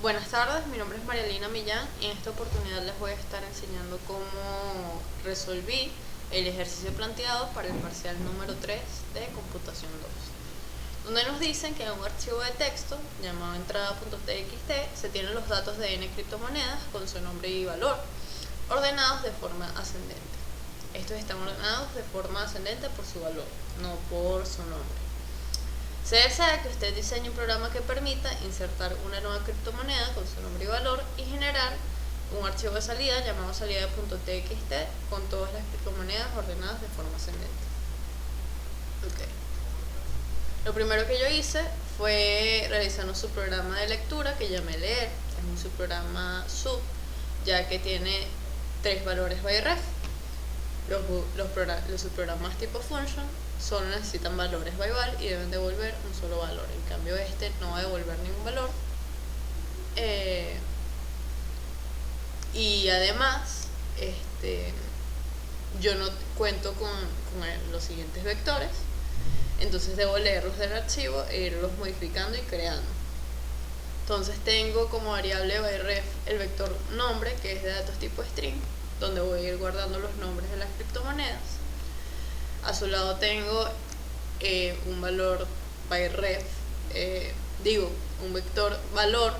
Buenas tardes, mi nombre es Marialina Millán y en esta oportunidad les voy a estar enseñando cómo resolví el ejercicio planteado para el parcial número 3 de computación 2, donde nos dicen que en un archivo de texto llamado entrada.txt se tienen los datos de n criptomonedas con su nombre y valor, ordenados de forma ascendente. Estos están ordenados de forma ascendente por su valor, no por su nombre. Se desea que usted diseñe un programa que permita insertar una nueva criptomoneda con su nombre y valor y generar un archivo de salida llamado salida.txt con todas las criptomonedas ordenadas de forma ascendente. Okay. Lo primero que yo hice fue realizar un subprograma de lectura que llamé leer. Es un subprograma sub, ya que tiene 3 valores by ref. Los subprogramas tipo function solo necesitan valores by val y deben devolver un solo valor. En cambio este no va a devolver ningún valor. Y además yo no cuento con los siguientes vectores, entonces debo leerlos del archivo e irlos modificando y creando. Entonces tengo como variable by ref el vector nombre, que es de datos tipo string, donde voy a ir guardando los nombres de las criptomonedas. A su lado tengo un valor by ref, un vector valor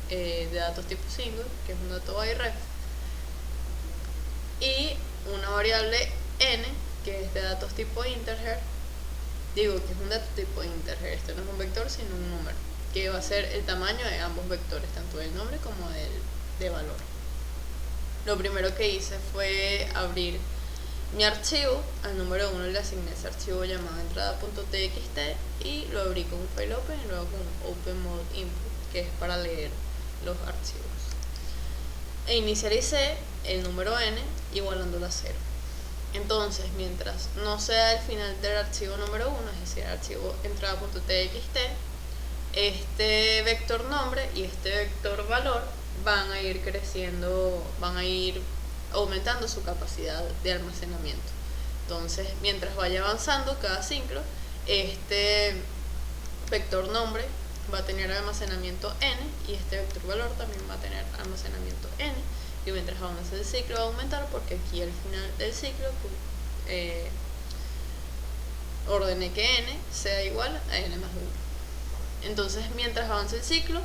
de datos tipo single, que es un dato by ref, y una variable n, que es de datos tipo integer, que es un dato tipo integer, este no es un vector sino un número, que va a ser el tamaño de ambos vectores, tanto del nombre como de valor. Lo primero que hice fue abrir mi archivo. Al número 1 le asigné ese archivo llamado entrada.txt y lo abrí con un file open y luego con un open mode input, que es para leer los archivos. E inicialicé el número n igualándolo a 0. Entonces, mientras no sea el final del archivo número 1, es decir, el archivo entrada.txt, este vector nombre y este vector valor van a ir creciendo, van a ir aumentando su capacidad de almacenamiento. Entonces, mientras vaya avanzando cada ciclo, este vector nombre va a tener almacenamiento n y este vector valor también va a tener almacenamiento n, y mientras avance el ciclo va a aumentar, porque aquí al final del ciclo ordené que n sea igual a n más 1. Entonces, mientras avance el ciclo,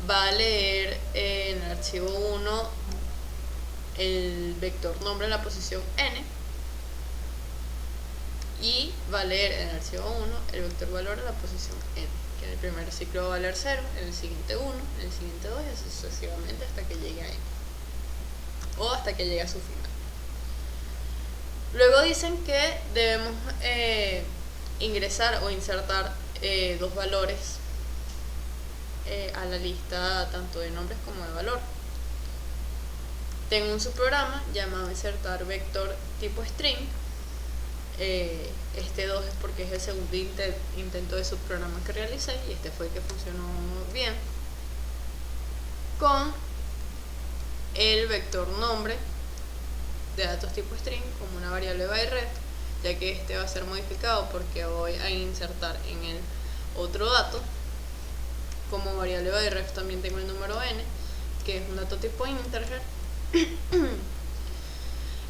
va a leer en el archivo 1 el vector nombre en la posición n y va a leer en el archivo 1 el vector valor en la posición n, que en el primer ciclo va a valer 0, en el siguiente 1, en el siguiente 2 y así sucesivamente hasta que llegue a n, o hasta que llegue a su final. Luego dicen que debemos ingresar o insertar 2 valores a la lista tanto de nombres como de valor. Tengo un subprograma llamado insertar vector tipo string. Este 2 es porque es el segundo intento de subprograma que realicé y este fue el que funcionó bien, con el vector nombre de datos tipo string como una variable by ref, ya que este va a ser modificado porque voy a insertar en el otro dato. Como variable by ref también tengo el número n, que es un dato tipo integer,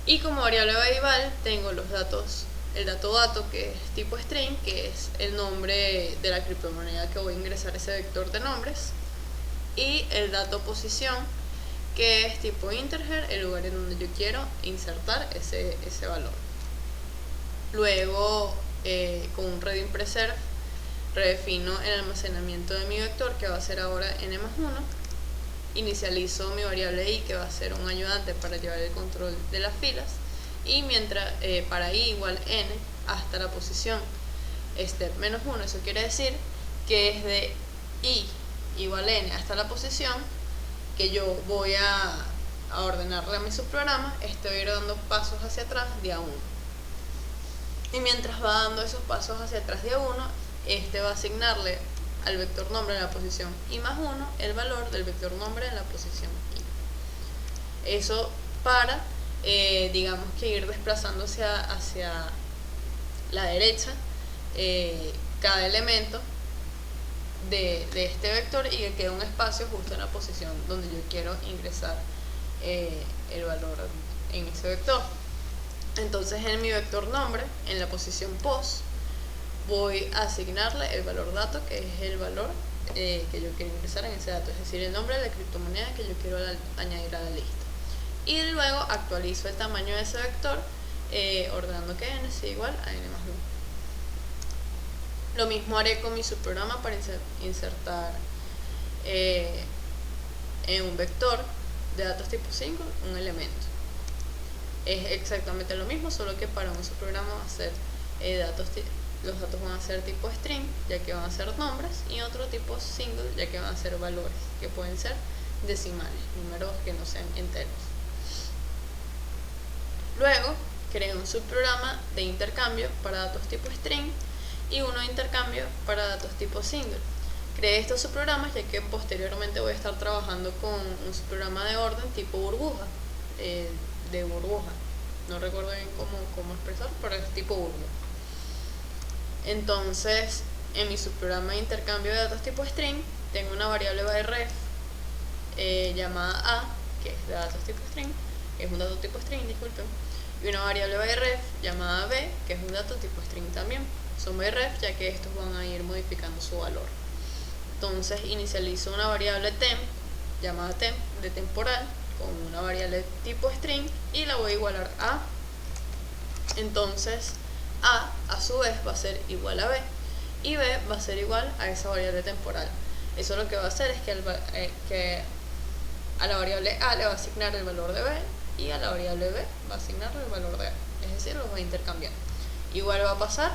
y como variable by val tengo los datos, el dato que es tipo string, que es el nombre de la criptomoneda que voy a ingresar ese vector de nombres, y el dato posición, que es tipo integer, el lugar en donde yo quiero insertar ese valor. Luego con un reading preserve redefino el almacenamiento de mi vector, que va a ser ahora n más 1. Inicializo mi variable i, que va a ser un ayudante para llevar el control de las filas, y mientras para i igual n hasta la posición step menos 1, eso quiere decir que es de i igual n hasta la posición que yo voy a ordenarle a mi subprograma, voy a ir dando pasos hacia atrás de a 1. Y mientras va dando esos pasos hacia atrás de a 1, va a asignarle al vector nombre en la posición i más 1 el valor del vector nombre en la posición i. Eso para, digamos que ir desplazándose hacia la derecha cada elemento de este vector y que quede un espacio justo en la posición donde yo quiero ingresar el valor en ese vector. Entonces en mi vector nombre, en la posición pos, voy a asignarle el valor dato, que es el valor que yo quiero ingresar en ese dato, es decir, el nombre de la criptomoneda que yo quiero añadir a la lista. Y luego actualizo el tamaño de ese vector ordenando que n sea igual a n más 1. Lo mismo haré con mi subprograma para insertar en un vector de datos tipo single un elemento. Es exactamente lo mismo, solo que para un subprograma va a ser los datos van a ser tipo string, ya que van a ser nombres, y otro tipo single, ya que van a ser valores, que pueden ser decimales, números que no sean enteros. Luego, creé un subprograma de intercambio para datos tipo string y uno de intercambio para datos tipo single. Creé estos subprogramas ya que posteriormente voy a estar trabajando con un subprograma de orden tipo burbuja, de burbuja. No recuerdo bien cómo expresar, pero es tipo burbuja. Entonces, en mi subprograma de intercambio de datos tipo string, tengo una variable byref llamada a, que es de datos tipo string, que es un dato tipo string, disculpen, y una variable byref llamada b, que es un dato tipo string también. Son byref ya que estos van a ir modificando su valor. Entonces inicializo una variable temp llamada temp de temporal con una variable tipo string y la voy a igualar a. Entonces a su vez va a ser igual a b y b va a ser igual a esa variable temporal. Eso lo que va a hacer es que a la variable a le va a asignar el valor de b y a la variable b va a asignarle el valor de a, es decir, los va a intercambiar. Igual va a pasar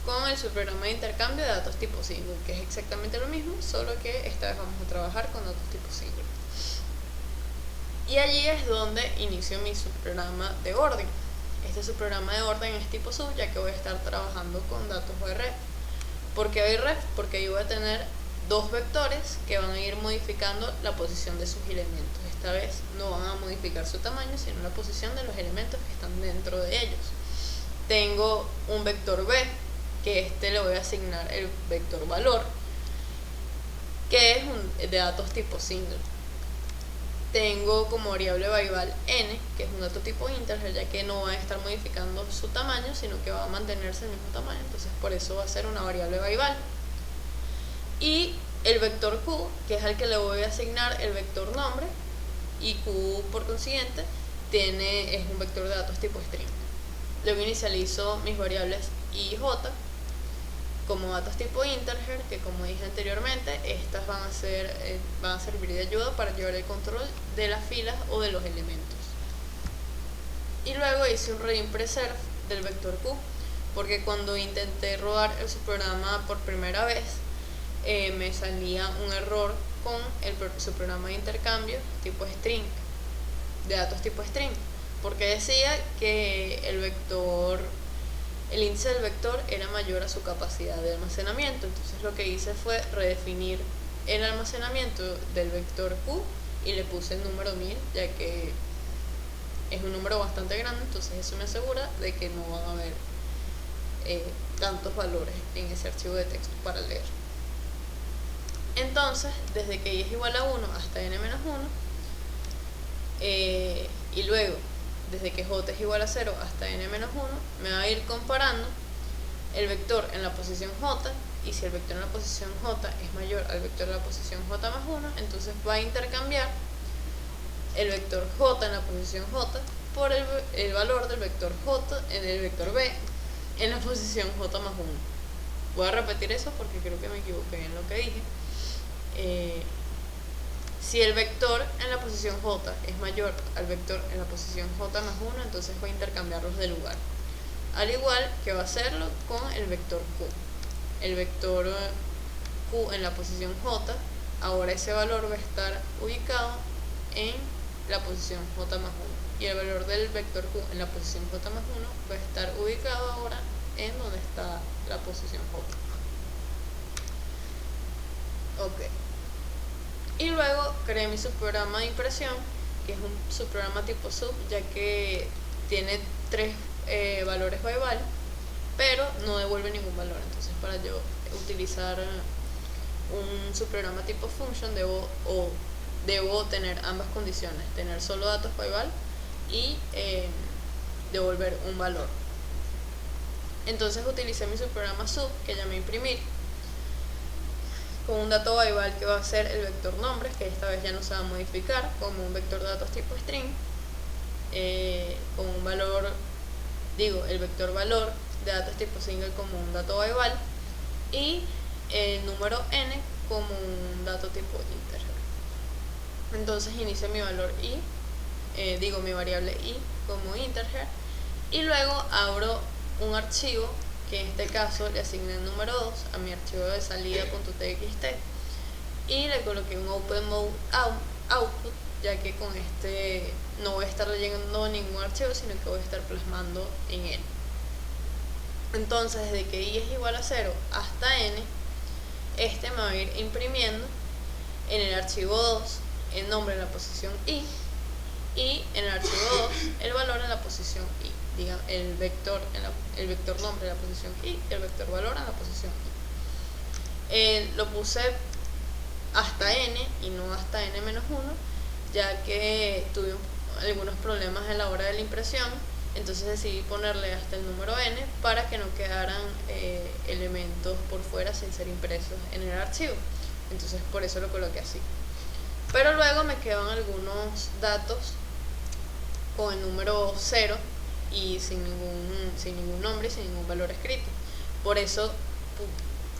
con el subprograma de intercambio de datos tipo single, que es exactamente lo mismo, solo que esta vez vamos a trabajar con datos tipo single. Y allí es donde inicio mi subprograma de orden. Este subprograma de orden es tipo sub, ya que voy a estar trabajando con datos byref. ¿Por qué byref? Porque yo voy a tener dos vectores que van a ir modificando la posición de sus elementos. Esta vez no van a modificar su tamaño, sino la posición de los elementos que están dentro de ellos. Tengo un vector b, que le voy a asignar el vector valor, que es de datos tipo single. Tengo como variable byval n, que es un dato tipo integer, ya que no va a estar modificando su tamaño, sino que va a mantenerse el mismo tamaño, entonces por eso va a ser una variable byval. Y el vector q, que es al que le voy a asignar el vector nombre, y q por consiguiente es un vector de datos tipo string. Luego inicializo mis variables i y j como datos tipo integer, que como dije anteriormente, estas van a servir de ayuda para llevar el control de las filas o de los elementos. Y luego hice un rein preserve del vector q, porque cuando intenté rodar el subprograma por primera vez, me salía un error con el subprograma de intercambio tipo string, de datos tipo string, porque decía que el índice del vector era mayor a su capacidad de almacenamiento. Entonces lo que hice fue redefinir el almacenamiento del vector q y le puse el número 1000, ya que es un número bastante grande, entonces eso me asegura de que no van a haber tantos valores en ese archivo de texto para leer. Entonces, desde que y es igual a 1 hasta n-1, y luego desde que j es igual a 0 hasta n-1, me va a ir comparando el vector en la posición j, y si el vector en la posición j es mayor al vector en la posición j más 1, entonces va a intercambiar el vector j en la posición j por el valor del vector j en el vector b en la posición j más 1. Voy a repetir eso porque creo que me equivoqué en lo que dije. Si el vector en la posición j es mayor al vector en la posición j más 1, entonces voy a intercambiarlos de lugar. Al igual que va a hacerlo con el vector q. El vector q en la posición j, ahora ese valor va a estar ubicado en la posición j más 1. Y el valor del vector q en la posición j más 1 va a estar ubicado ahora en donde está la posición j. Ok. Y luego creé mi subprograma de impresión, que es un subprograma tipo sub, ya que tiene 3 valores byval, pero no devuelve ningún valor. Entonces, para yo utilizar un subprograma tipo function debo tener ambas condiciones, tener solo datos byval y devolver un valor. Entonces utilicé mi subprograma sub, que llamé imprimir, con un dato byval que va a ser el vector nombres, que esta vez ya no se va a modificar, como un vector de datos tipo string, con un valor, el vector valor de datos tipo single como un dato byval, y el número n como un dato tipo integer. Entonces inicio mi valor i, mi variable i como integer, y luego abro un archivo que en este caso le asigné el número 2 a mi archivo de salida.txt y le coloqué un open mode output, ya que con este no voy a estar leyendo ningún archivo, sino que voy a estar plasmando en él. Entonces, desde que i es igual a 0 hasta n, este me va a ir imprimiendo en el archivo 2 el nombre en la posición i, y en el archivo 2 el valor en la posición i, el vector nombre en la posición i y el vector valor en la posición i. Lo puse hasta n y no hasta n-1, ya que tuve algunos problemas en la hora de la impresión, entonces decidí ponerle hasta el número n para que no quedaran elementos por fuera sin ser impresos en el archivo. Entonces por eso lo coloqué así. Pero luego me quedan algunos datos con el número 0 y sin ningún nombre y sin ningún valor escrito. Por eso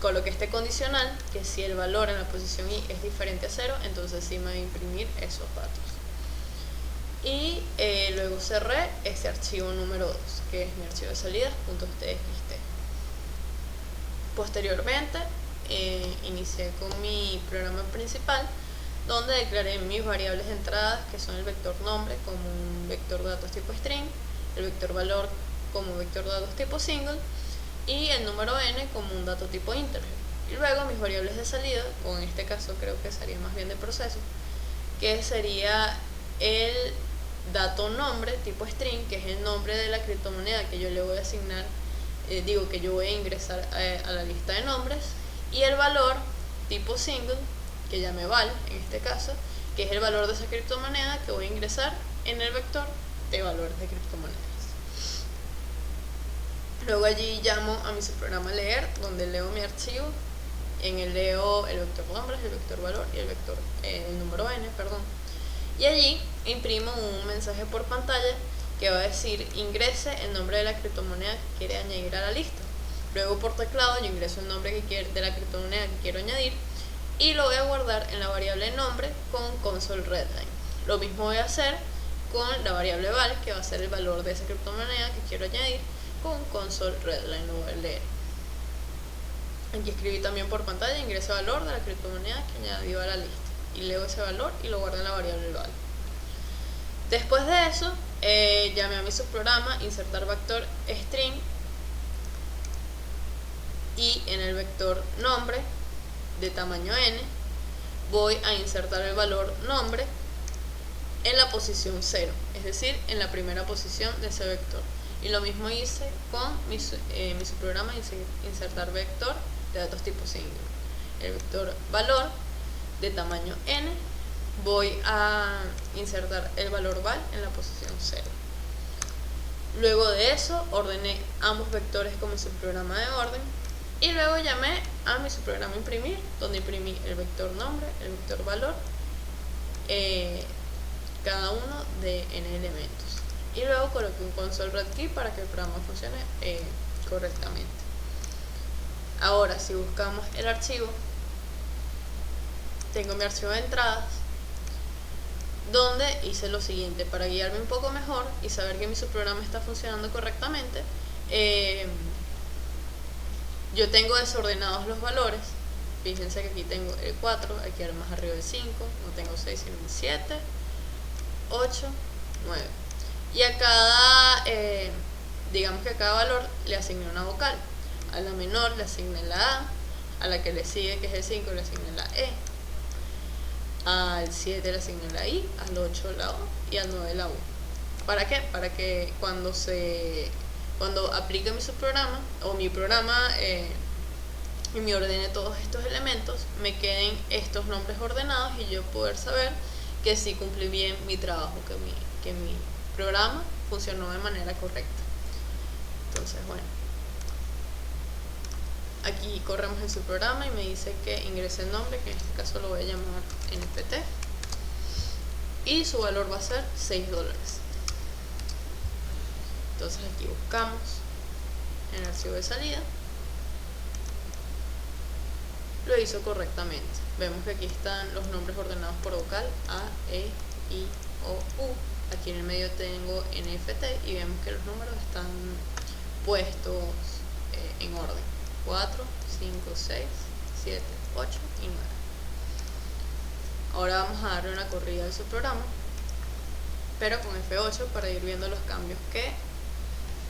coloqué este condicional, que si el valor en la posición i es diferente a 0, entonces sí me va a imprimir esos datos. Y luego cerré este archivo número 2, que es mi archivo de salidas.txt. Posteriormente inicié con mi programa principal, donde declaré mis variables de entradas, que son el vector nombre como un vector de datos tipo string, el vector valor como vector de datos tipo single y el número n como un dato tipo integer. Y luego mis variables de salida, o en este caso creo que sería más bien de proceso, que sería el dato nombre tipo string, que es el nombre de la criptomoneda que yo le voy a asignar, que yo voy a ingresar a la lista de nombres, y el valor tipo single, que llamé val en este caso, que es el valor de esa criptomoneda que voy a ingresar en el vector de valores de criptomonedas. Luego allí llamo a mi subprograma leer, donde leo mi archivo. En él leo el vector nombres, el vector valor y el número n, y allí imprimo un mensaje por pantalla que va a decir ingrese el nombre de la criptomoneda que quiere añadir a la lista. Luego por teclado yo ingreso el nombre de la criptomoneda que quiero añadir y lo voy a guardar en la variable nombre con console readline. Lo mismo voy a hacer con la variable val, que va a ser el valor de esa criptomoneda que quiero añadir, con console readline. Lo voy a leer. Aquí escribí también por pantalla ingreso valor de la criptomoneda que añadió a la lista, y leo ese valor y lo guardo en la variable val. Después de eso llamé a mi subprograma insertar vector string, y en el vector nombre de tamaño n voy a insertar el valor nombre en la posición 0, es decir, en la primera posición de ese vector. Y lo mismo hice con mi subprograma insertar vector de datos tipo single. El vector valor de tamaño n voy a insertar el valor val en la posición 0. Luego de eso ordené ambos vectores con mi subprograma de orden y luego llamé a mi subprograma imprimir, donde imprimí el vector nombre, el vector valor, cada uno de n elementos, y luego coloqué un console read key para que el programa funcione correctamente. Ahora si buscamos el archivo, tengo mi archivo de entradas, donde hice lo siguiente para guiarme un poco mejor y saber que mi subprograma está funcionando correctamente. Yo tengo desordenados los valores. Fíjense que aquí tengo el 4, aquí más arriba el 5, no tengo 6 sino el 7, 8, 9. Y a cada, digamos que a cada valor le asigné una vocal. A la menor le asigné la a la que le sigue, que es el 5, le asigné la e, al 7 le asigné la i, al 8 la o y al 9 la u. ¿Para qué? Para que cuando aplique mi subprograma o mi programa y me ordene todos estos elementos, me queden estos nombres ordenados y yo poder saber que sí cumplí bien mi trabajo, que mi programa funcionó de manera correcta. Entonces, bueno, aquí corremos en su programa y me dice que ingrese el nombre, que en este caso lo voy a llamar NFT, y su valor va a ser $6. Entonces aquí buscamos en el archivo de salida, lo hizo correctamente. Vemos que aquí están los nombres ordenados por vocal: A, E, I, O, U. Aquí en el medio tengo NFT y vemos que los números están puestos en orden: 4, 5, 6, 7, 8 y 9. Ahora vamos a darle una corrida a su programa, pero con F8 para ir viendo los cambios que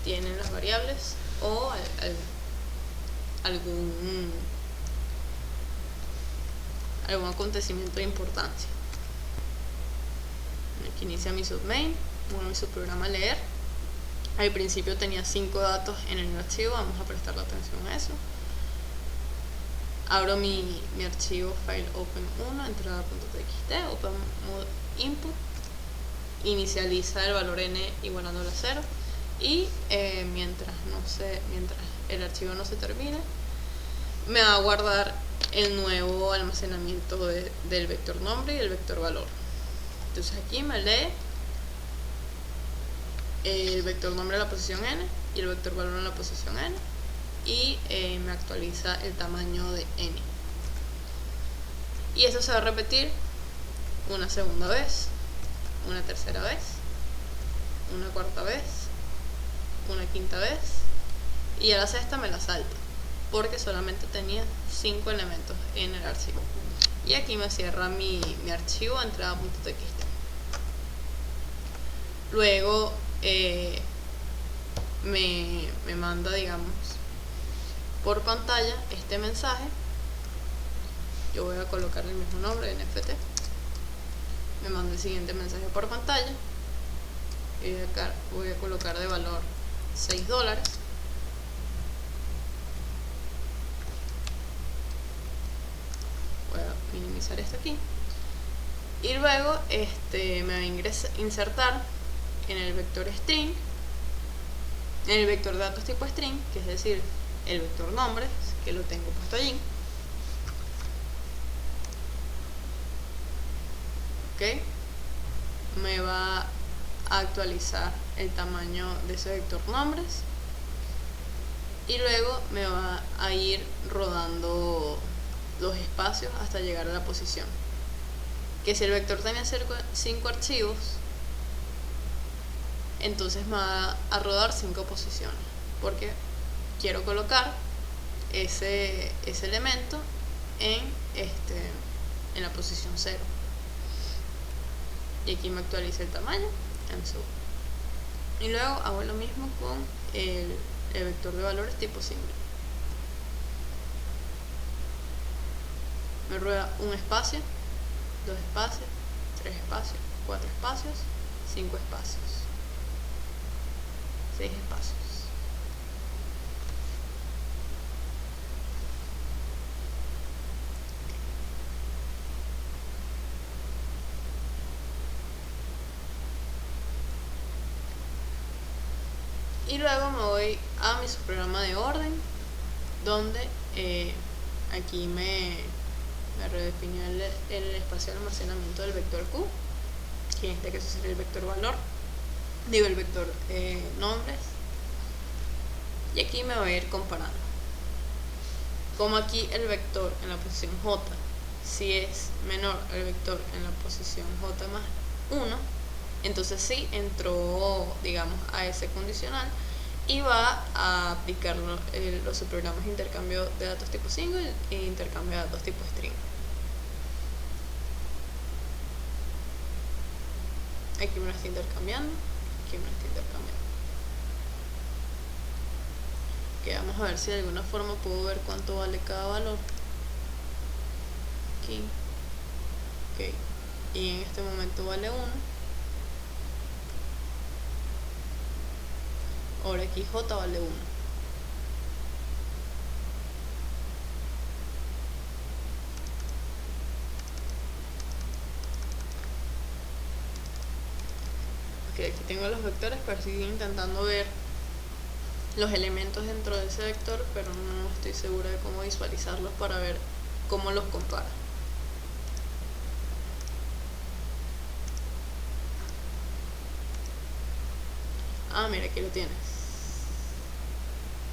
tienen las variables o algún acontecimiento de importancia. Aquí inicia mi submain, mueve mi subprograma a leer. Al principio tenía 5 datos en el archivo, vamos a prestar atención a eso. Abro mi archivo file open1, entrada.txt, open mode input, inicializa el valor n igualándolo a 0 y mientras el archivo no se termine, me va a guardar el nuevo almacenamiento del vector nombre y el vector valor. Entonces aquí me lee el vector nombre en la posición n y el vector valor en la posición n, y me actualiza el tamaño de n. Y esto se va a repetir una segunda vez, una tercera vez, una cuarta vez, una quinta vez, y a la sexta me la salta porque solamente tenía 5 elementos en el archivo. Y aquí me cierra mi archivo entrada.txt. Luego me manda, digamos, por pantalla este mensaje. Yo voy a colocar el mismo nombre, NFT. Me manda el siguiente mensaje por pantalla y acá voy a colocar de valor $6. Voy a minimizar esto aquí y luego me va a insertar en el vector string, en el vector de datos tipo string, que es decir, el vector nombre, que lo tengo puesto allí. Ok, me va a actualizar el tamaño de ese vector nombres y luego me va a ir rodando los espacios hasta llegar a la posición. Que si el vector tenía 5 archivos, entonces me va a rodar 5 posiciones, porque quiero colocar ese elemento en la posición 0. Y aquí me actualiza el tamaño en sub. Y luego hago lo mismo con el vector de valores tipo single. Me rueda un espacio, 2 espacios, 3 espacios, 4 espacios, 5 espacios, 6 espacios. Y luego me voy a mi subprograma de orden, donde aquí me redefinió el espacio de almacenamiento del vector Q, que en este caso sería el vector valor, el vector nombres, y aquí me voy a ir comparando. Como aquí el vector en la posición J, si es menor al vector en la posición J más 1, entonces sí entró, digamos, a ese condicional y va a aplicar los subprogramas de intercambio de datos tipo single e intercambio de datos tipo string. Aquí me lo está intercambiando, aquí me lo está intercambiando. Ok, vamos a ver si de alguna forma puedo ver cuánto vale cada valor. Aquí. Ok, y en este momento vale 1. Ahora aquí J vale 1. aquí tengo los vectores, pero estoy intentando ver los elementos dentro de ese vector, pero no estoy segura de cómo visualizarlos para ver cómo los compara. Ah, mira, aquí lo tienes.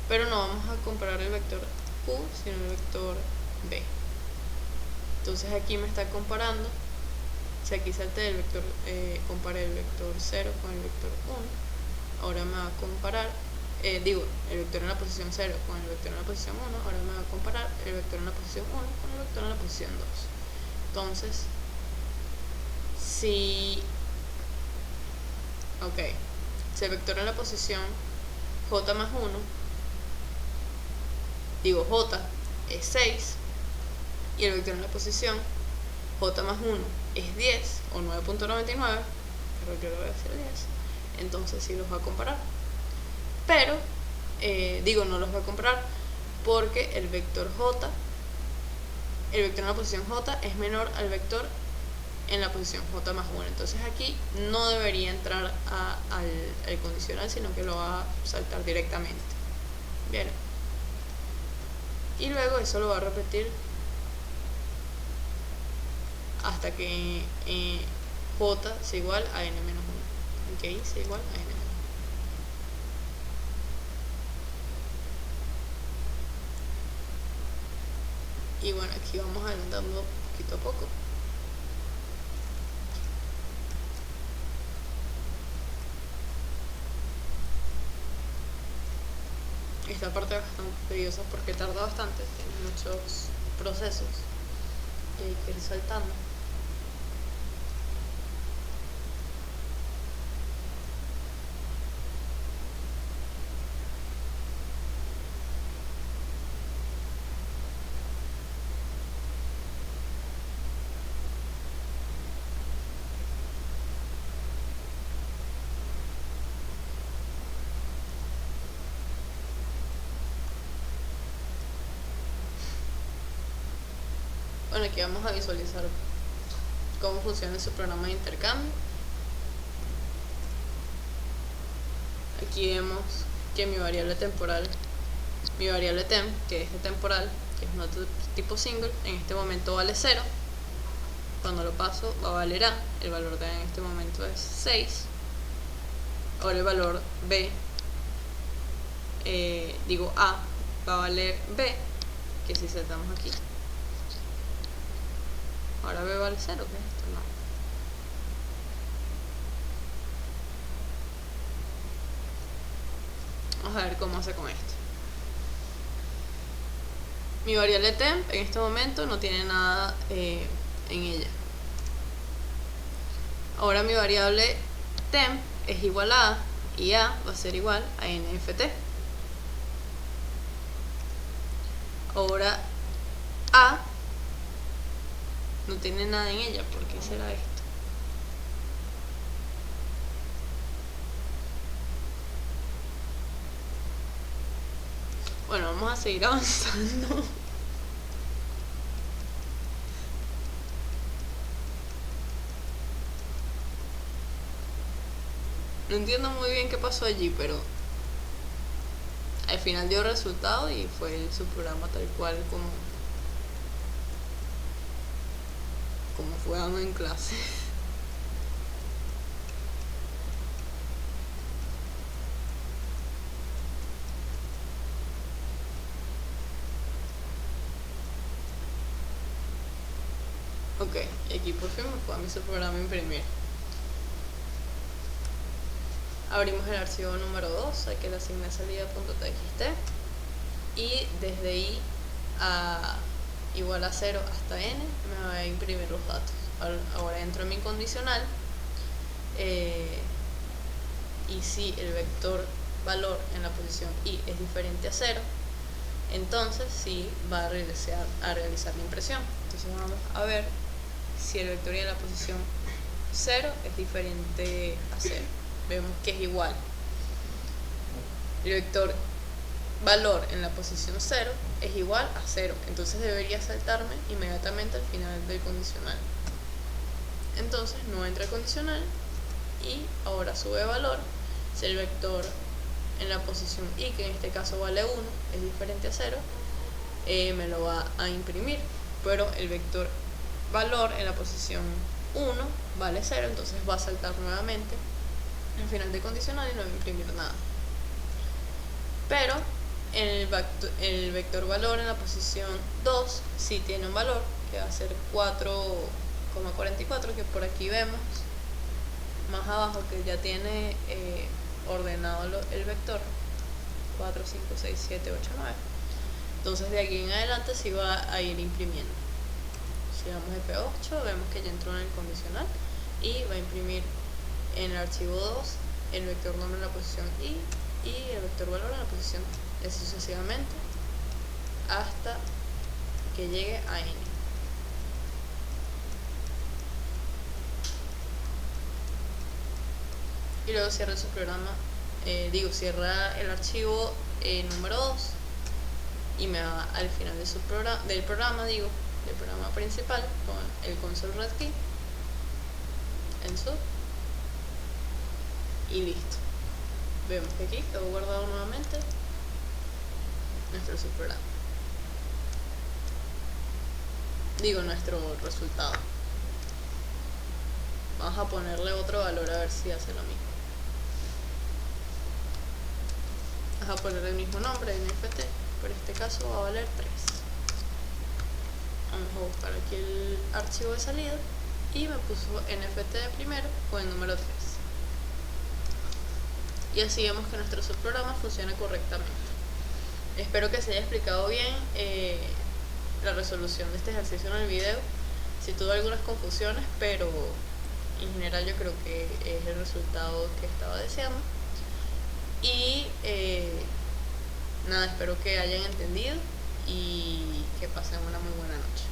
Pero no vamos a comparar el vector Q, sino el vector B. Entonces aquí me está comparando. Si aquí salté el vector, comparé el vector 0 con el vector 1, ahora me va a comparar, el vector en la posición 0 con el vector en la posición 1, ahora me va a comparar el vector en la posición 1 con el vector en la posición 2. Entonces, si el vector en la posición j más 1, j es 6, y el vector en la posición j más 1 es 10 o 9.99, pero yo le voy a decir 10, entonces sí los va a comparar. Pero, no los va a comparar porque el vector en la posición j es menor al vector en la posición j más 1. Entonces aquí no debería entrar al condicional, sino que lo va a saltar directamente. Bien. Y luego eso lo va a repetir hasta que j sea igual a n menos 1. Que i sea igual a n menos 1. Y bueno, aquí vamos adelantando poquito a poco. Esta parte es bastante tediosa porque tarda bastante, tiene muchos procesos que hay que ir saltando. Bueno, aquí vamos a visualizar cómo funciona ese programa de intercambio. Aquí vemos que mi variable temporal, mi variable temp, que es de temporal, que es una tipo single, en este momento vale 0. Cuando lo paso va a valer a, el valor de a en este momento es 6. Ahora el valor b, a, va a valer b, que si saltamos aquí, ahora b vale 0, ¿qué es esto? No. Vamos a ver cómo hace con esto. Mi variable temp en este momento no tiene nada en ella. Ahora mi variable temp es igual a y a va a ser igual a nft. Ahora a no tiene nada en ella. ¿Por qué será esto? Bueno, vamos a seguir avanzando. No entiendo muy bien qué pasó allí, pero al final dio resultado y fue su programa tal cual como fue dando en clase. Ok, y aquí por fin me fue a mí su programa imprimir. Abrimos el archivo número 2, aquí le asigné salida.txt y desde i a igual a 0 hasta n me va a imprimir los datos. Ahora entro en mi condicional y si el vector valor en la posición i es diferente a 0, entonces sí va a realizar la impresión. Entonces vamos a ver si el vector i en la posición 0 es diferente a 0. Vemos que es igual. El vector valor en la posición 0 es igual a 0, entonces debería saltarme inmediatamente al final del condicional. Entonces no entra el condicional y ahora sube valor. Si el vector en la posición i, que en este caso vale 1, es diferente a 0, me lo va a imprimir, pero el vector valor en la posición 1 vale 0, entonces va a saltar nuevamente el final de condicional y no va a imprimir nada. Pero el vector valor en la posición 2 sí tiene un valor que va a ser 4,44, que por aquí vemos más abajo que ya tiene ordenado el vector 4, 5, 6, 7, 8, 9. Entonces de aquí en adelante sí va a ir imprimiendo. Si vamos F8, vemos que ya entró en el condicional y va a imprimir en el archivo 2 el vector nombre en la posición i y el vector valor en la posición y así sucesivamente hasta que llegue a n. Y luego cierra su programa, cierra el archivo número 2 y me va al final de del programa principal con el console.read-key, en sub, y listo. Vemos que aquí quedó guardado nuevamente nuestro subprograma, nuestro resultado. Vamos a ponerle otro valor a ver si hace lo mismo. Vamos a poner el mismo nombre, NFT, pero este caso va a valer 3. Vamos a buscar aquí el archivo de salida y me puso NFT de primero con el número 3. Y así vemos que nuestro subprograma funciona correctamente. Espero que se haya explicado bien la resolución de este ejercicio en el video. Si tuve algunas confusiones, pero en general yo creo que es el resultado que estaba deseando. Y nada, espero que hayan entendido y que pasen una muy buena noche.